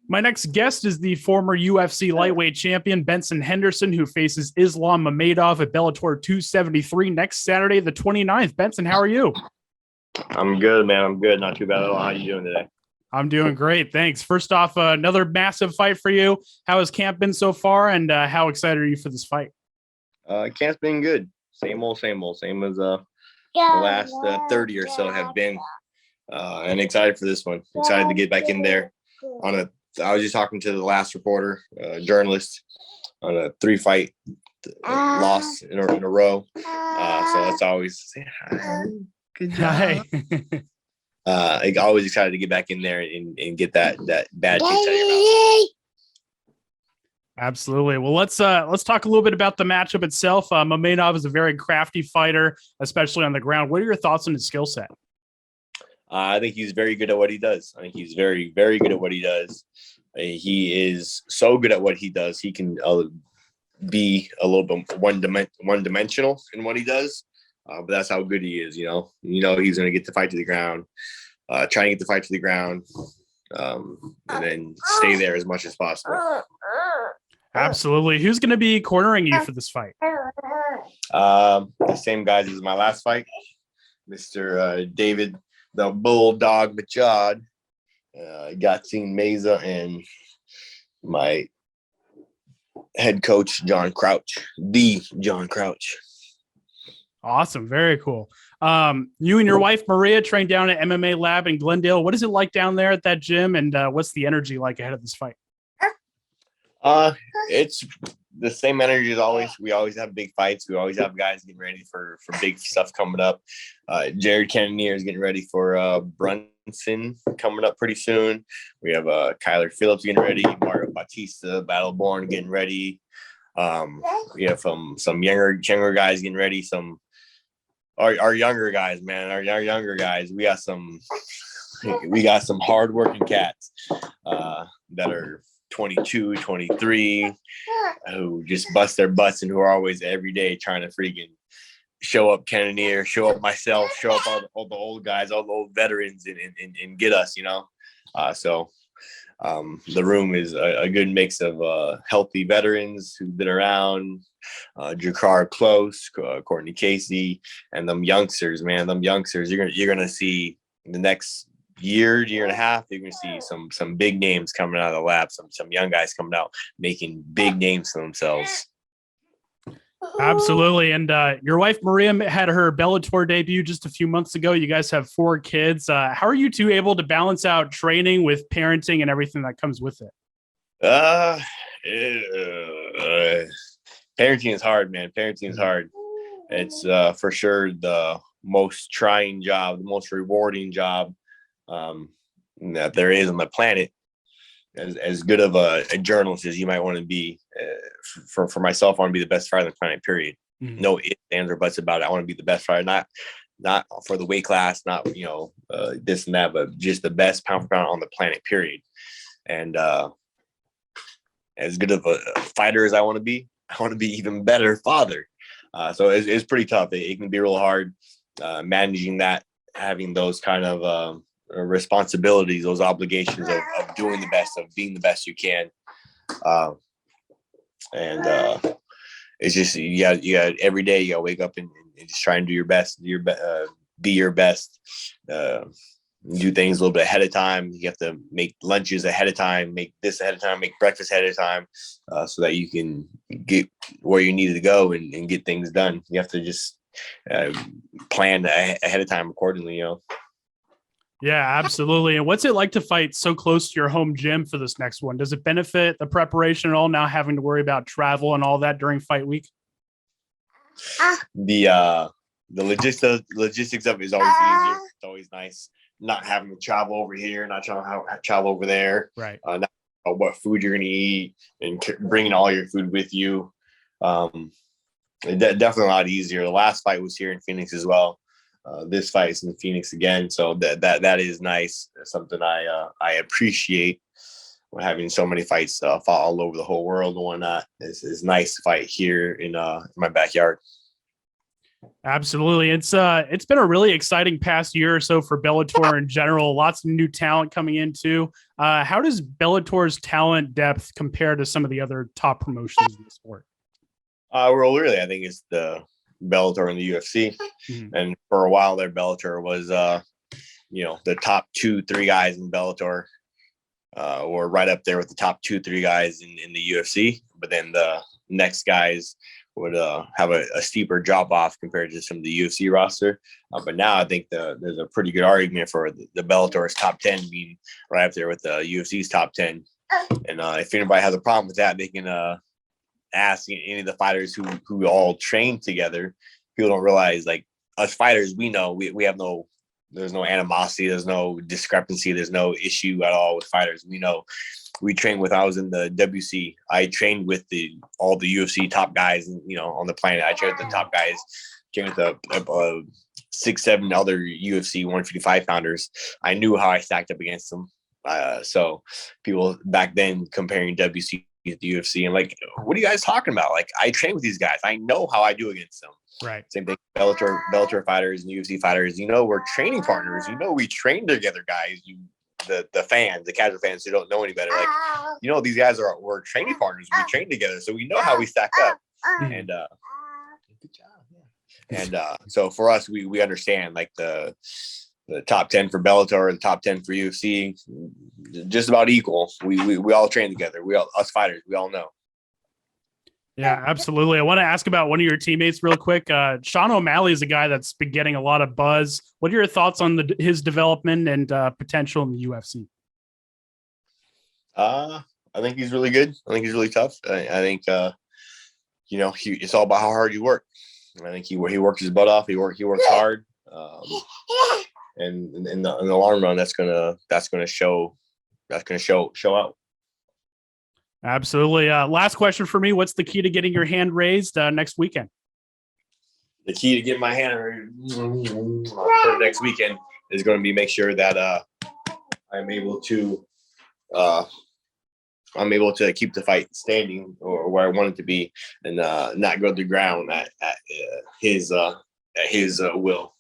My next guest is the former UFC lightweight champion, Benson Henderson, who faces Islam Mamedov at Bellator 273 next Saturday, the 29th. Benson, how are you? I'm good, man. I'm good. Not too bad at all. How you doing today? I'm doing great. Thanks. First off, another massive fight for you. How has camp been so far, and how excited are you for this fight? Camp's been good. Same old, same old. Same as the last 30 or so have been. And excited for this one. Excited to get back in there. I was just talking to the last reporter, journalist, on a 3-fight loss in a row. So that's always good job. Always excited to get back in there and get that bad taste out of your mouth. Absolutely. Well, let's talk a little bit about the matchup itself. Mamedov is a very crafty fighter, especially on the ground. What are your thoughts on his skill set? I think he's very good at what he does. I think he's very, very good at what he does. He is so good at what he does. He can be a little bit one-dimensional in what he does, but that's how good he is. You know, he's going to get the fight to the ground, try and get the fight to the ground, and then stay there as much as possible. Absolutely. Who's going to be cornering you for this fight? The same guys as my last fight, Mr. David the Bulldog Machad, Yatzin Meza, and my head coach, John Crouch, the John Crouch. Awesome. Very cool. You and your wife, Maria, trained down at MMA Lab in Glendale. What is it like down there at that gym, and what's the energy like ahead of this fight? It's the same energy as always. We always have big fights. We always have guys getting ready for big stuff coming up. Jared Cannonier is getting ready for Brunson coming up pretty soon. We have Kyler Phillips getting ready, Mario Bautista, Battleborn getting ready. We have some younger guys getting ready. Our younger guys, man. Our younger guys. We got some hardworking cats that are 22, 23, who just bust their butts and who are always every day trying to freaking show up Cannonier, show up myself, show up all the old guys, all the old veterans and get us, So the room is a good mix of healthy veterans who've been around, Jakar Close, Courtney Casey, and them youngsters, man. Them youngsters, you're gonna see the next year and a half, you're gonna see some big names coming out of the lab, some young guys coming out making big names for themselves. Absolutely. And your wife Maria had her Bellator debut just a few months ago. You guys have 4 kids. How are you two able to balance out training with parenting and everything that comes with it? Parenting is hard, man. Parenting is hard. It's for sure the most trying job, the most rewarding job that there is on the planet. As good of a journalist as you might want to be, for myself, I want to be the best fighter on the planet, period. Mm-hmm. No ifs, ands, or buts about it. I want to be the best fighter, not for the weight class, not this and that, but just the best pound for pound on the planet, period. And as good of a fighter as I want to be even better father. So it's pretty tough. It can be real hard managing that, having those kind of responsibilities, those obligations of doing the best, of being the best you can. It's just, you got every day, you got to wake up and just try and do your best, be your best, do things a little bit ahead of time. You have to make lunches ahead of time, make this ahead of time, make breakfast ahead of time, so that you can get where you need to go and get things done. You have to just plan ahead of time accordingly, Yeah, absolutely. And what's it like to fight so close to your home gym for this next one? Does it benefit the preparation at all, now having to worry about travel and all that during fight week? The logistics of it is always easier. It's always nice not having to travel over here, not trying to travel over there. Right. Not what food you're going to eat and bringing all your food with you. Definitely a lot easier. The last fight was here in Phoenix as well. This fight is in Phoenix again, so that is nice. It's something I appreciate. When having so many fights fought all over the whole world and whatnot, it's nice to fight here in my backyard. Absolutely. It's been a really exciting past year or so for Bellator in general. Lots of new talent coming in too. How does Bellator's talent depth compare to some of the other top promotions in the sport? Well, really, I think it's the Bellator and the UFC. Mhm. And for a while there, Bellator was, the top 2-3 guys in Bellator were right up there with the top 2-3 guys in the UFC. But then the next guys would have a steeper drop off compared to some of the UFC roster. But now I think there's a pretty good argument for the Bellator's top 10 being right up there with the UFC's top 10. And if anybody has a problem with that, they can ask any of the fighters who all train together. People don't realize, like, us fighters, we know we have there's no animosity, there's no discrepancy, there's no issue at all with fighters. We know we trained with. I was in the WC. I trained with all the UFC top guys, on the planet. I trained with the top guys. Trained with the 6-7 other UFC 155 pounders. I knew how I stacked up against them. So people back then comparing WC to the UFC and like, what are you guys talking about? Like, I train with these guys. I know how I do against them. Right. Same thing. Bellator fighters and UFC fighters. We're training partners. We train together, guys. The fans, the casual fans who don't know any better, like, these guys we're training partners. We train together, so we know how we stack up. And good job. Yeah. And so for us, we understand, like, the top 10 for Bellator, the top 10 for UFC, just about equal. We all train together. Us fighters, we all know. Yeah, absolutely. I want to ask about one of your teammates real quick. Sean O'Malley is a guy that's been getting a lot of buzz. What are your thoughts on his development and potential in the UFC? I think he's really good. I think he's really tough. I think it's all about how hard you work. I think he works his butt off. He works hard. And in the long run, that's gonna show out. Absolutely. Last question for me. What's the key to getting your hand raised next weekend? The key to getting my hand raised for next weekend is going to be make sure that I'm able to keep the fight standing or where I want it to be, and not go to the ground at his will.